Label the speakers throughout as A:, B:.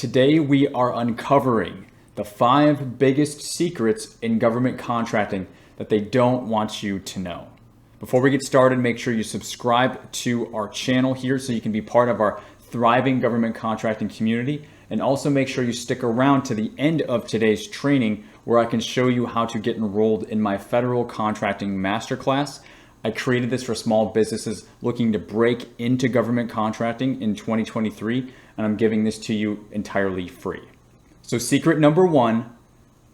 A: Today we are uncovering the 5 biggest secrets in government contracting that they don't want you to know. Before we get started, make sure you subscribe to our channel here so you can be part of our thriving government contracting community. And also make sure you stick around to the end of today's training where I can show you how to get enrolled in my federal contracting masterclass. I created this for small businesses looking to break into government contracting in 2023, and I'm giving this to you entirely free. So secret number 1,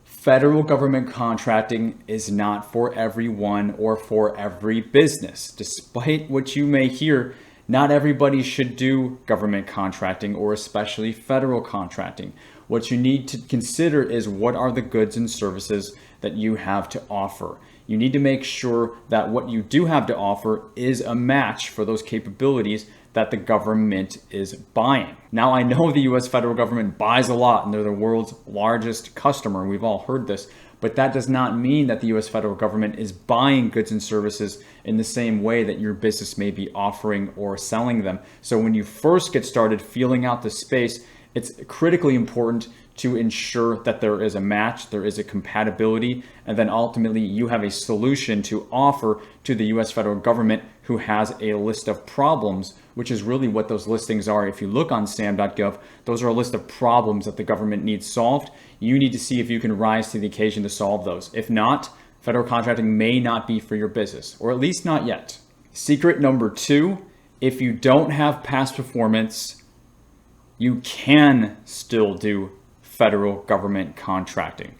A: federal government contracting is not for everyone or for every business. Despite what you may hear, not everybody should do government contracting or especially federal contracting. What you need to consider is what are the goods and services that you have to offer. You need to make sure that what you do have to offer is a match for those capabilities that the government is buying. Now, I know the US federal government buys a lot and they're the world's largest customer. We've all heard this, but that does not mean that the US federal government is buying goods and services in the same way that your business may be offering or selling them. So when you first get started feeling out the space, it's critically important to ensure that there is a match, there is a compatibility, and then ultimately you have a solution to offer to the US federal government who has a list of problems, which is really what those listings are. If you look on sam.gov, those are a list of problems that the government needs solved. You need to see if you can rise to the occasion to solve those. If not, federal contracting may not be for your business, or at least not yet. Secret number 2, if you don't have past performance, you can still do federal government contracting.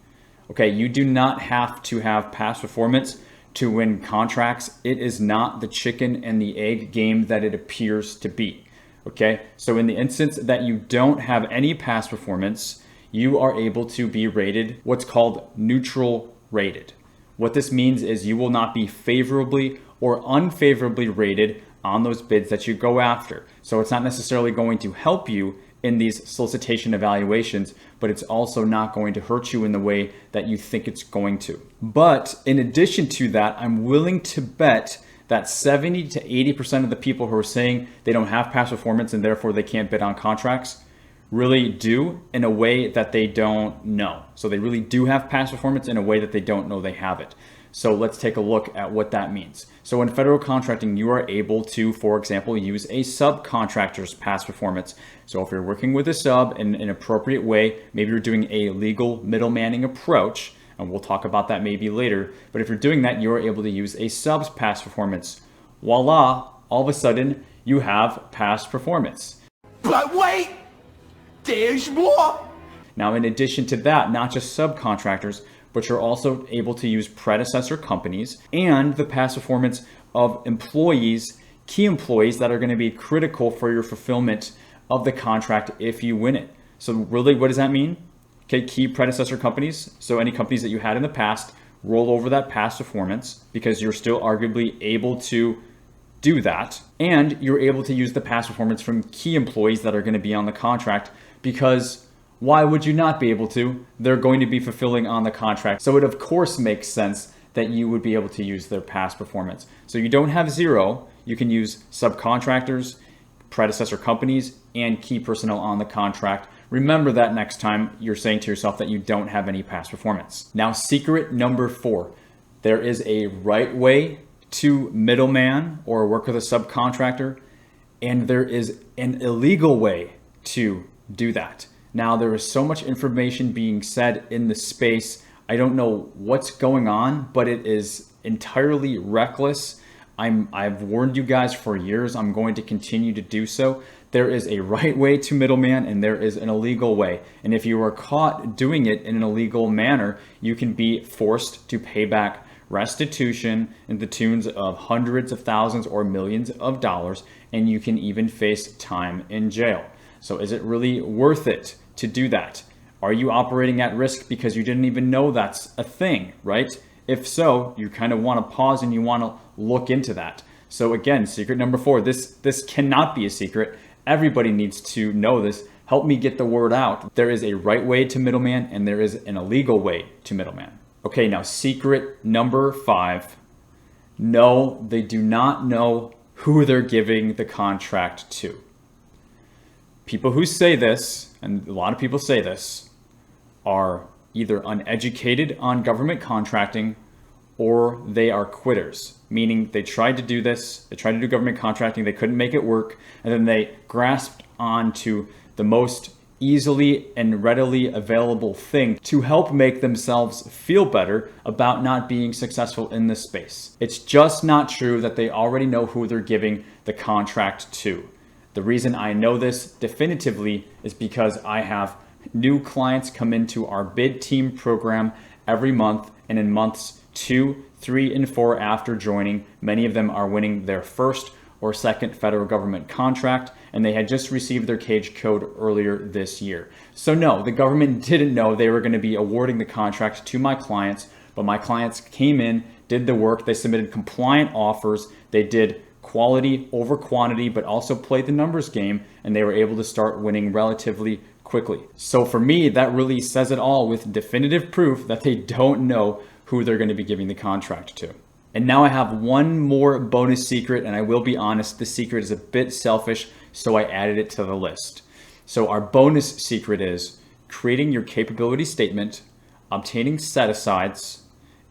A: Okay, you do not have to have past performance to win contracts. It is not the chicken and the egg game that it appears to be. Okay, so in the instance that you don't have any past performance, you are able to be rated what's called neutral rated. What this means is you will not be favorably or unfavorably rated on those bids that you go after. So it's not necessarily going to help you in these solicitation evaluations, but it's also not going to hurt you in the way that you think it's going to. But in addition to that, I'm willing to bet that 70 to 80% of the people who are saying they don't have past performance and therefore they can't bid on contracts really do in a way that they don't know. So they really do have past performance in a way that they don't know they have it. So let's take a look at what that means. So in federal contracting, you are able to, for example, use a subcontractor's past performance. So if you're working with a sub in an appropriate way, maybe you're doing a legal middlemanning approach, and we'll talk about that maybe later. But if you're doing that, you're able to use a sub's past performance. Voila, all of a sudden you have past performance.
B: But wait, there's more.
A: Now, in addition to that, not just subcontractors, but you're also able to use predecessor companies and the past performance of employees, key employees that are going to be critical for your fulfillment of the contract if you win it. So really, what does that mean? Okay, key predecessor companies. So any companies that you had in the past, roll over that past performance because you're still arguably able to do that. And you're able to use the past performance from key employees that are going to be on the contract because why would you not be able to? They're going to be fulfilling on the contract. So it of course makes sense that you would be able to use their past performance. So you don't have 0, you can use subcontractors, predecessor companies, and key personnel on the contract. Remember that next time you're saying to yourself that you don't have any past performance. Now, secret number 4, there is a right way to middleman or work with a subcontractor, and there is an illegal way to do that. Now, there is so much information being said in the space. I don't know what's going on, but it is entirely reckless. I've warned you guys for years. I'm going to continue to do so. There is a right way to middleman and there is an illegal way. And if you are caught doing it in an illegal manner, you can be forced to pay back restitution in the tunes of hundreds of thousands or millions of dollars, and you can even face time in jail. So is it really worth it to do that? Are you operating at risk because you didn't even know that's a thing, right? If so, you kind of want to pause and you want to look into that. So again, secret number 4, this cannot be a secret. Everybody needs to know this. Help me get the word out. There is a right way to middleman and there is an illegal way to middleman. Okay, now secret number 5. No, they do not know who they're giving the contract to. People who say this, and a lot of people say this, are either uneducated on government contracting or they are quitters, meaning they tried to do this, they tried to do government contracting, they couldn't make it work, and then they grasped onto the most easily and readily available thing to help make themselves feel better about not being successful in this space. It's just not true that they already know who they're giving the contract to. The reason I know this definitively is because I have new clients come into our bid team program every month, and in months 2, 3, and 4 after joining, many of them are winning their first or second federal government contract, and they had just received their cage code earlier this year. So no, the government didn't know they were going to be awarding the contract to my clients, but my clients came in, did the work, they submitted compliant offers, they did quality over quantity, but also played the numbers game, and they were able to start winning relatively quickly. So for me, that really says it all with definitive proof that they don't know who they're going to be giving the contract to. And now I have one more bonus secret, and I will be honest, this secret is a bit selfish, so I added it to the list. So our bonus secret is creating your capability statement, obtaining set-asides,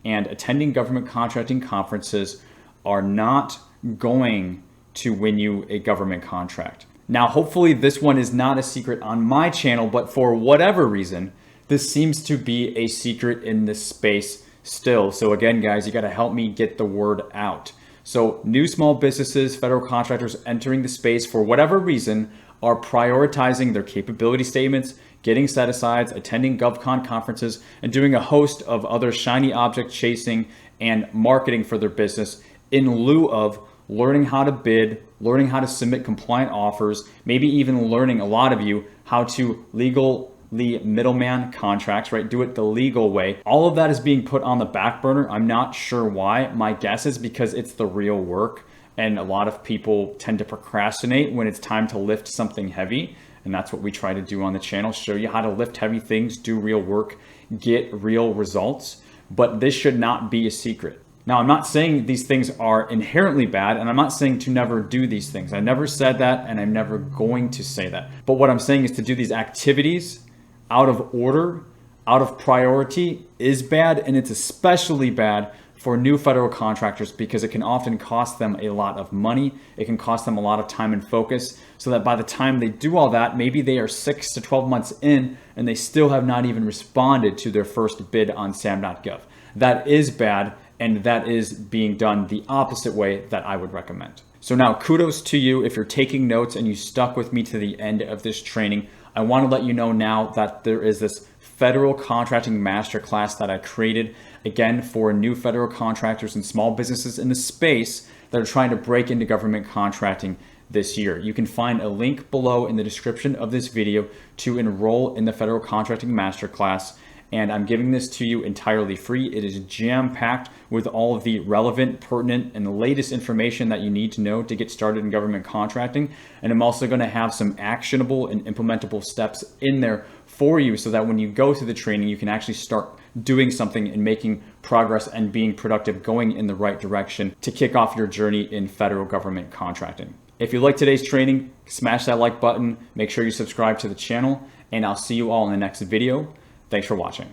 A: and attending government contracting conferences are not going to win you a government contract. Now, hopefully this one is not a secret on my channel, but for whatever reason, this seems to be a secret in this space still. So again, guys, you got to help me get the word out. So new small businesses, federal contractors entering the space for whatever reason are prioritizing their capability statements, getting set-asides, attending GovCon conferences, and doing a host of other shiny object chasing and marketing for their business in lieu of learning how to bid, learning how to submit compliant offers, maybe even learning, a lot of you, how to legally middleman contracts, right? Do it the legal way. All of that is being put on the back burner. I'm not sure why. My guess is because it's the real work, and a lot of people tend to procrastinate when it's time to lift something heavy. And that's what we try to do on the channel, show you how to lift heavy things, do real work, get real results. But this should not be a secret. Now, I'm not saying these things are inherently bad, and I'm not saying to never do these things. I never said that, and I'm never going to say that. But what I'm saying is to do these activities out of order, out of priority is bad, and it's especially bad for new federal contractors because it can often cost them a lot of money. It can cost them a lot of time and focus, so that by the time they do all that, maybe they are 6 to 12 months in and they still have not even responded to their first bid on sam.gov. That is bad, and that is being done the opposite way that I would recommend. So now kudos to you if you're taking notes and you stuck with me to the end of this training. I want to let you know now that there is this federal contracting masterclass that I created, again, for new federal contractors and small businesses in the space that are trying to break into government contracting this year. You can find a link below in the description of this video to enroll in the federal contracting masterclass. And I'm giving this to you entirely free. It is jam-packed with all of the relevant, pertinent, and the latest information that you need to know to get started in government contracting. And I'm also going to have some actionable and implementable steps in there for you so that when you go through the training, you can actually start doing something and making progress and being productive, going in the right direction to kick off your journey in federal government contracting. If you like today's training, smash that like button, make sure you subscribe to the channel, and I'll see you all in the next video. Thanks for watching.